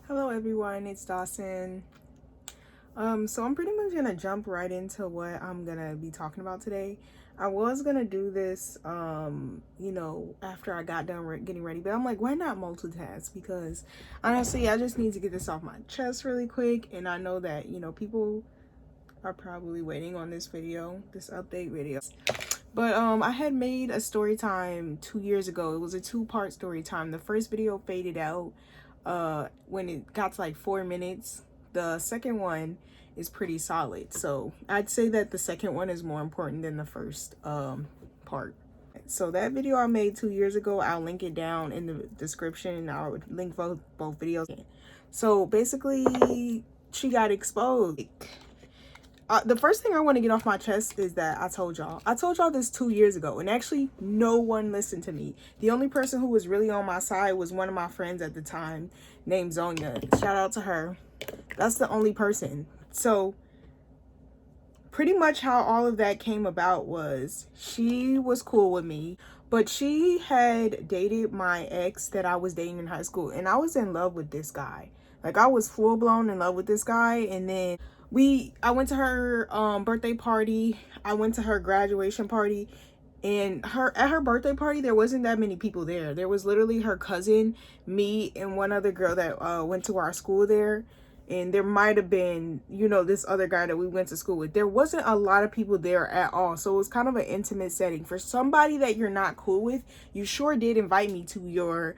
Hello everyone, it's Dawson. So I'm pretty much gonna jump right into what I'm gonna be talking about today. I was gonna do this, after I got done getting ready, but I'm like, why not multitask? Because honestly, I just need to get this off my chest really quick, and I know that people are probably waiting on this video, this update video. But I had made a story time 2 years ago. It was a two-part story time. The first video faded out when it got to like 4 minutes. The second one is pretty solid. So I'd say that the second one is more important than the first part. So that video I made 2 years ago, I'll link it down in the description. I'll link both videos. So basically, she got exposed. The first thing I want to get off my chest is that I told y'all this 2 years ago, and actually no one listened to me. The only person who was really on my side was one of my friends at the time named Zonia. Shout out to her. That's the only person. So pretty much how all of that came about was she was cool with me, but she had dated my ex that I was dating in high school, and I was in love with this guy. Like, I was full blown in love with this guy. And then I went to her birthday party. I went to her graduation party, and at her birthday party there wasn't that many people there. There was literally her cousin, me, and one other girl that went to our school there. And there might have been, this other guy that we went to school with. There wasn't a lot of people there at all. So it was kind of an intimate setting. For somebody that you're not cool with, you sure did invite me to your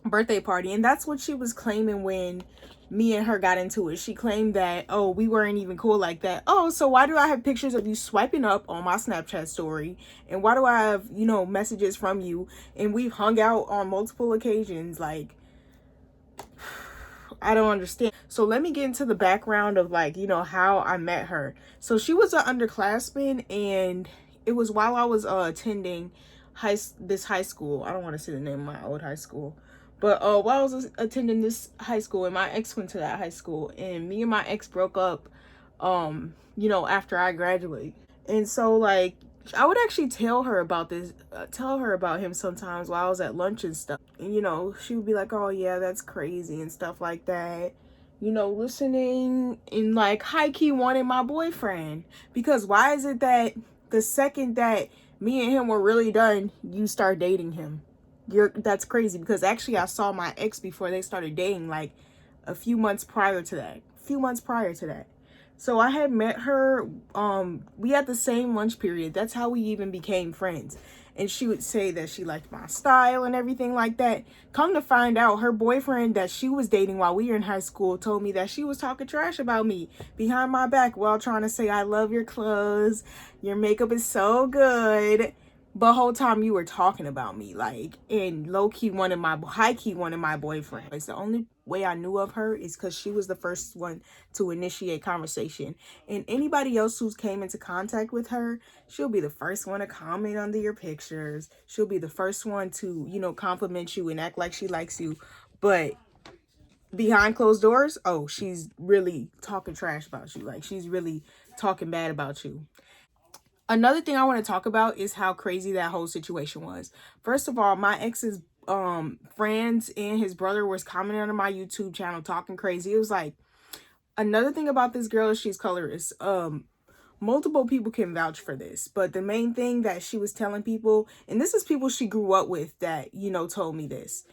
birthday party. And that's what she was claiming when me and her got into it. She claimed that, oh, we weren't even cool like that. Oh, so why do I have pictures of you swiping up on my Snapchat story? And why do I have, messages from you? And we've hung out on multiple occasions. Like, I don't understand. So let me get into the background of, like, how I met her. So she was an underclassman, and it was while I was attending this high school. I don't want to say the name of my old high school. But while I was attending this high school, and my ex went to that high school, and me and my ex broke up, after I graduated. And so, like, I would actually tell her about him sometimes while I was at lunch and stuff. And, she would be like, oh, yeah, that's crazy and stuff like that. Listening and, like, high key wanting my boyfriend. Because why is it that the second that me and him were really done, you start dating him? That's crazy, because actually I saw my ex before they started dating, like a few months prior to that. So I had met her, we had the same lunch period. That's how we even became friends. And she would say that she liked my style and everything like that. Come to find out, her boyfriend that she was dating while we were in high school told me that she was talking trash about me behind my back while trying to say, I love your clothes, your makeup is so good. But whole time you were talking about me, like, and high key wanted my boyfriend. It's the only way I knew of her is because she was the first one to initiate conversation. And anybody else who's came into contact with her, she'll be the first one to comment under your pictures. She'll be the first one to, compliment you and act like she likes you. But behind closed doors, oh, she's really talking trash about you. Like, she's really talking bad about you. Another thing I want to talk about is how crazy that whole situation was. First of all, my ex's friends and his brother was commenting on my YouTube channel talking crazy. It was like, another thing about this girl is she's colorist. Multiple people can vouch for this, but the main thing that she was telling people, and this is people she grew up with that, told me this,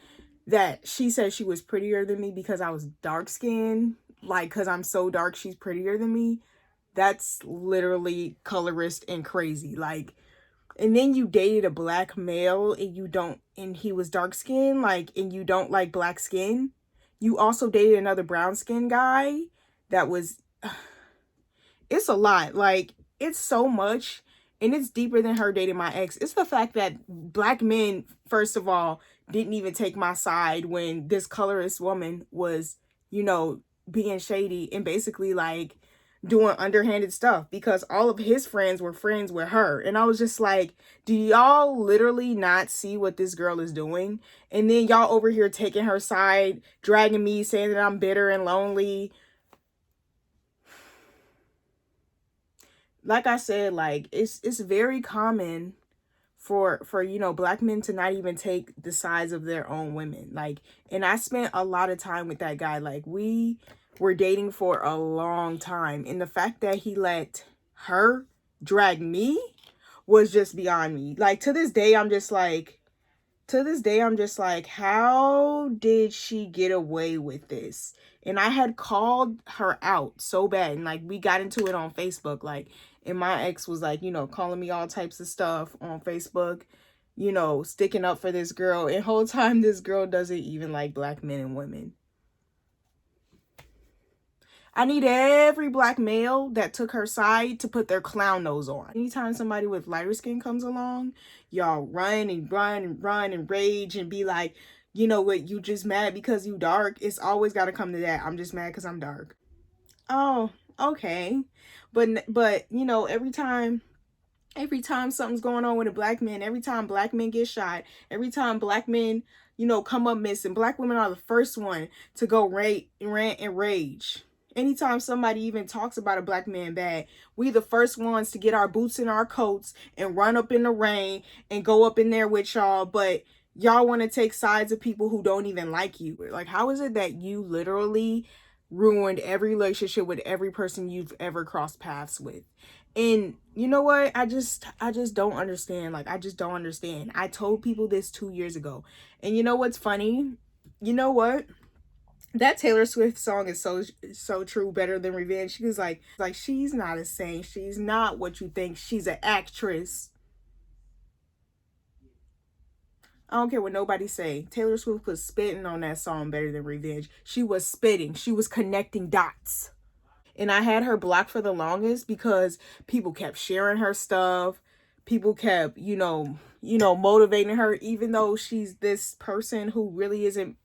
that she said she was prettier than me because I was dark skinned, like, because I'm so dark, she's prettier than me. That's literally colorist and crazy. Like, and then you dated a black male and he was dark skinned, like, and you don't like black skin. You also dated another brown skinned guy that was, it's a lot. Like, it's so much, and it's deeper than her dating my ex. It's the fact that black men, first of all, didn't even take my side when this colorist woman was, being shady and basically, like, doing underhanded stuff, because all of his friends were friends with her. And I was just like, do y'all literally not see what this girl is doing? And then y'all over here taking her side, dragging me, saying that I'm bitter and lonely. Like I said, like, it's very common for you know, black men to not even take the sides of their own women. Like, and I spent a lot of time with that guy. Like, we were dating for a long time, and the fact that he let her drag me was just beyond me. Like, to this day I'm just like, how did she get away with this? And I had called her out so bad, and like, we got into it on Facebook, like, and my ex was like, you know, calling me all types of stuff on Facebook, you know, sticking up for this girl, and whole time this girl doesn't even like black men and women. I need every black male that took her side to put their clown nose on. Anytime somebody with lighter skin comes along, y'all run and run and run and rage and be like, you know what, you just mad because you dark. It's always got to come to that. I'm just mad because I'm dark. Oh, okay. But you know, every time something's going on with a black man, every time black men get shot, every time black men, you know, come up missing, black women are the first one to go rant and rage. Anytime somebody even talks about a black man bad, we the first ones to get our boots in our coats and run up in the rain and go up in there with y'all. But y'all want to take sides of people who don't even like you. Like, how is it that you literally ruined every relationship with every person you've ever crossed paths with? And you know what? I just don't understand. Like, I just don't understand. I told people this 2 years ago. And you know what's funny? You know what? That Taylor Swift song is so true. Better Than Revenge. She was like she's not a saint. She's not what you think. She's an actress. I don't care what nobody say. Taylor Swift was spitting on that song Better Than Revenge. She was spitting. She was connecting dots. And I had her blocked for the longest because people kept sharing her stuff. People kept, motivating her, even though she's this person who really isn't,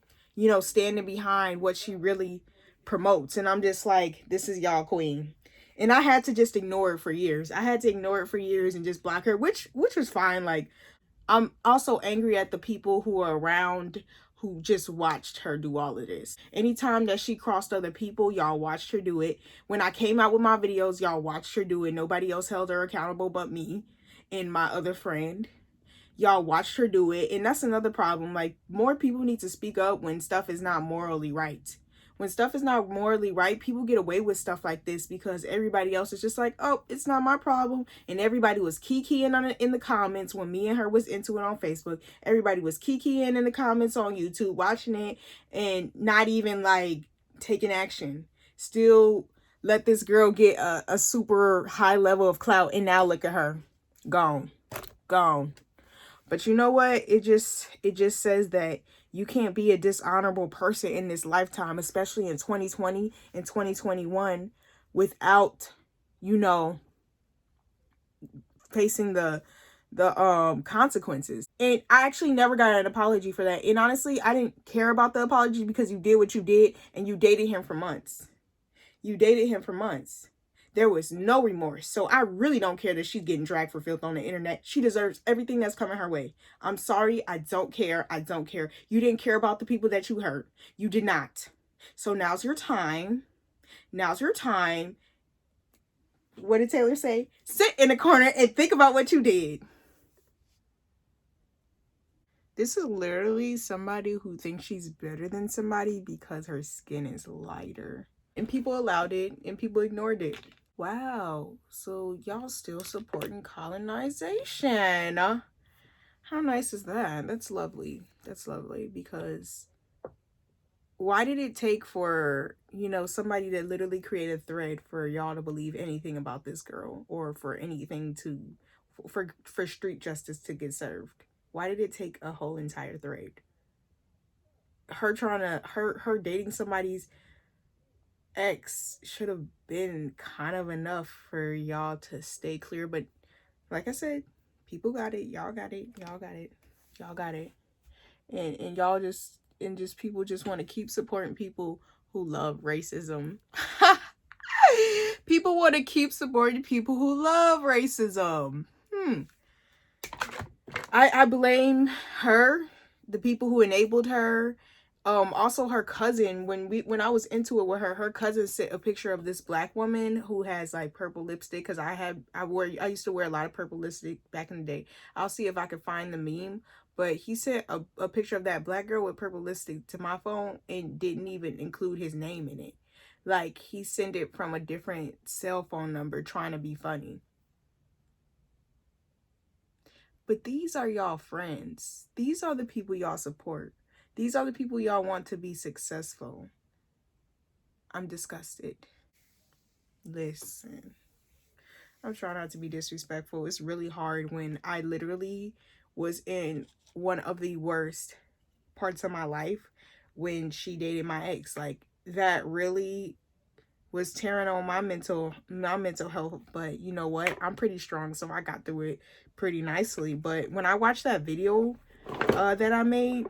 standing behind what she really promotes. And I'm just like, this is y'all queen. And I had to just ignore it for years. I had to ignore it for years and just block her, which was fine. Like, I'm also angry at the people who are around who just watched her do all of this. Anytime that she crossed other people, y'all watched her do it. When I came out with my videos, y'all watched her do it. Nobody else held her accountable but me and my other friend. Y'all watched her do it. And that's another problem. Like, more people need to speak up when stuff is not morally right. When stuff is not morally right, people get away with stuff like this because everybody else is just like, oh, it's not my problem. And everybody was kikiing on it in the comments when me and her was into it on Facebook. Everybody was kikiing in the comments on YouTube, watching it and not even like taking action. Still let this girl get a super high level of clout, and now look at her. Gone. But you know what? It just says that you can't be a dishonorable person in this lifetime, especially in 2020 and 2021, without, facing the consequences. And I actually never got an apology for that. And honestly, I didn't care about the apology because you did what you did and you dated him for months. There was no remorse. So I really don't care that she's getting dragged for filth on the internet. She deserves everything that's coming her way. I'm sorry. I don't care. You didn't care about the people that you hurt. You did not. So now's your time. What did Taylor say? Sit in the corner and think about what you did. This is literally somebody who thinks she's better than somebody because her skin is lighter. And people allowed it and people ignored it. Wow, so y'all still supporting colonization. How nice is that? That's lovely. Because why did it take for, somebody that literally created a thread for y'all to believe anything about this girl, or for anything for street justice to get served? Why did it take a whole entire thread? Her dating somebody's ex should have been kind of enough for y'all to stay clear. But like I said, people got it. Y'all got it. And y'all just people just want to keep supporting people who love racism. People want to keep supporting people who love racism. I blame her, the people who enabled her, Also her cousin, when I was into it with her, her cousin sent a picture of this black woman who has like purple lipstick, because I used to wear a lot of purple lipstick back in the day. I'll see if I can find the meme. But he sent a picture of that black girl with purple lipstick to my phone and didn't even include his name in it. Like, he sent it from a different cell phone number trying to be funny. But these are y'all friends. These are the people y'all support. These are the people y'all want to be successful. I'm disgusted. Listen, I'm trying not to be disrespectful. It's really hard when I literally was in one of the worst parts of my life when she dated my ex. Like, that really was tearing on my mental health. But you know what? I'm pretty strong, so I got through it pretty nicely. But when I watched that video that I made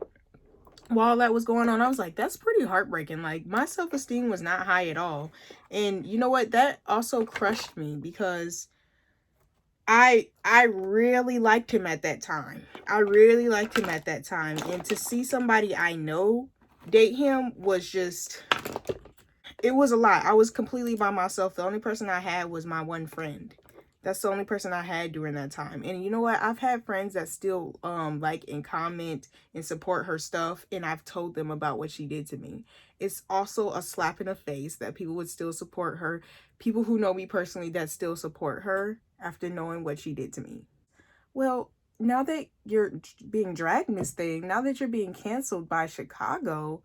while that was going on, I was like, that's pretty heartbreaking. Like, my self-esteem was not high at all. And you know what? That also crushed me, because I really liked him at that time. I really liked him at that time. And to see somebody I know date him was just, it was a lot. I was completely by myself. The only person I had was my one friend. That's the only person I had during that time. And you know what? I've had friends that still like and comment and support her stuff, and I've told them about what she did to me. It's also a slap in the face that people would still support her. People who know me personally that still support her after knowing what she did to me. Well, now that you're being dragged in this thing, now that you're being canceled by Chicago,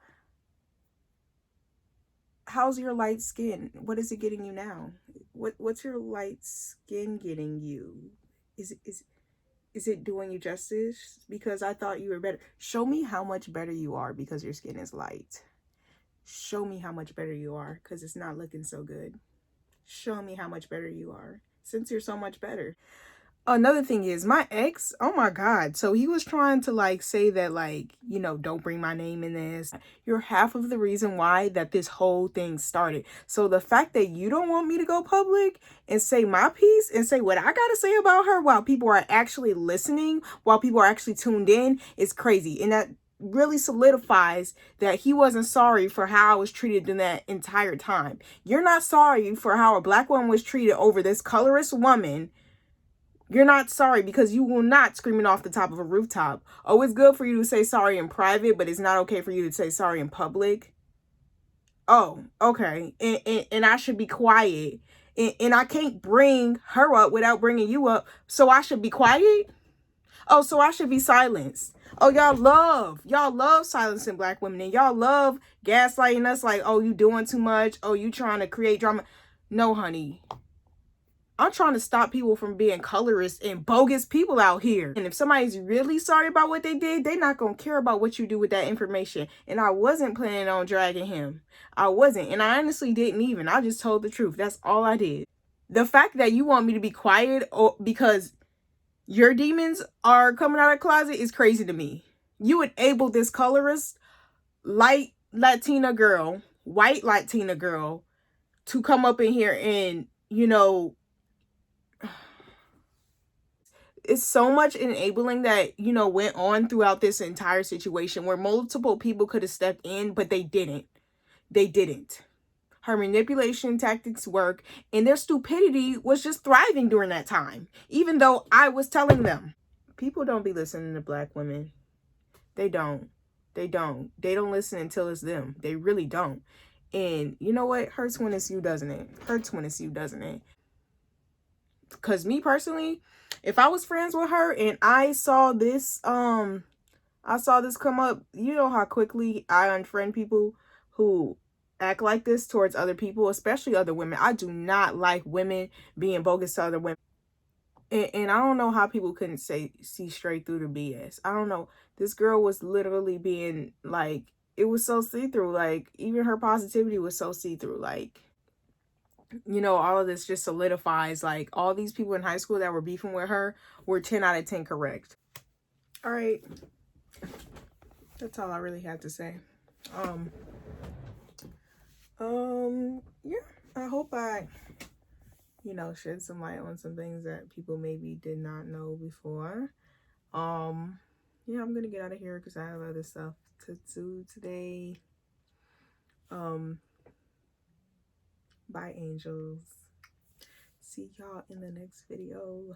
how's your light skin? What is it getting you now? What's your light skin getting you? Is it doing you justice? Because I thought you were better. Show me how much better you are because your skin is light. Show me how much better you are, because it's not looking so good. Show me how much better you are, since you're so much better. Another thing is, my ex, oh my God. So he was trying to like say that, like, you know, don't bring my name in this. You're half of the reason why that this whole thing started. So the fact that you don't want me to go public and say my piece and say what I gotta say about her while people are actually listening, while people are actually tuned in, is crazy. And that really solidifies that he wasn't sorry for how I was treated in that entire time. You're not sorry for how a black woman was treated over this colorist woman. You're not sorry, because you will not scream it off the top of a rooftop. Oh, it's good for you to say sorry in private, but it's not okay for you to say sorry in public. Oh, okay. And I should be quiet. And I can't bring her up without bringing you up. So I should be quiet? Oh, so I should be silenced. Oh, y'all love silencing black women. And y'all love gaslighting us like, oh, you doing too much. Oh, you trying to create drama. No, honey. I'm trying to stop people from being colorist and bogus people out here. And if somebody's really sorry about what they did, they're not going to care about what you do with that information. And I wasn't planning on dragging him. I wasn't. And I honestly didn't even. I just told the truth. That's all I did. The fact that you want me to be quiet because your demons are coming out of the closet is crazy to me. You enabled this colorist, light Latina girl, white Latina girl, to come up in here and, you know, it's so much enabling that, you know, went on throughout this entire situation where multiple people could have stepped in, but they didn't. They didn't. Her manipulation tactics work, and their stupidity was just thriving during that time, even though I was telling them. People don't be listening to black women. They don't. They don't. They don't listen until it's them. They really don't. And you know what? Hurts when it's you, doesn't it? Hurts when it's you, doesn't it? Because me personally, if I was friends with her and I saw this come up, you know how quickly I unfriend people who act like this towards other people, especially other women. I do not like women being bogus to other women. And I don't know how people couldn't see straight through the BS. I don't know. This girl was literally being like, it was so see-through. Like, even her positivity was so see-through. Like, you know, all of this just solidifies, like, all these people in high school that were beefing with her were 10 out of 10 correct. All right. That's all I really had to say. Yeah, I hope I, you know, shed some light on some things that people maybe did not know before. yeah, I'm gonna get out of here because I have other stuff to do today. Bye, angels. See y'all in the next video.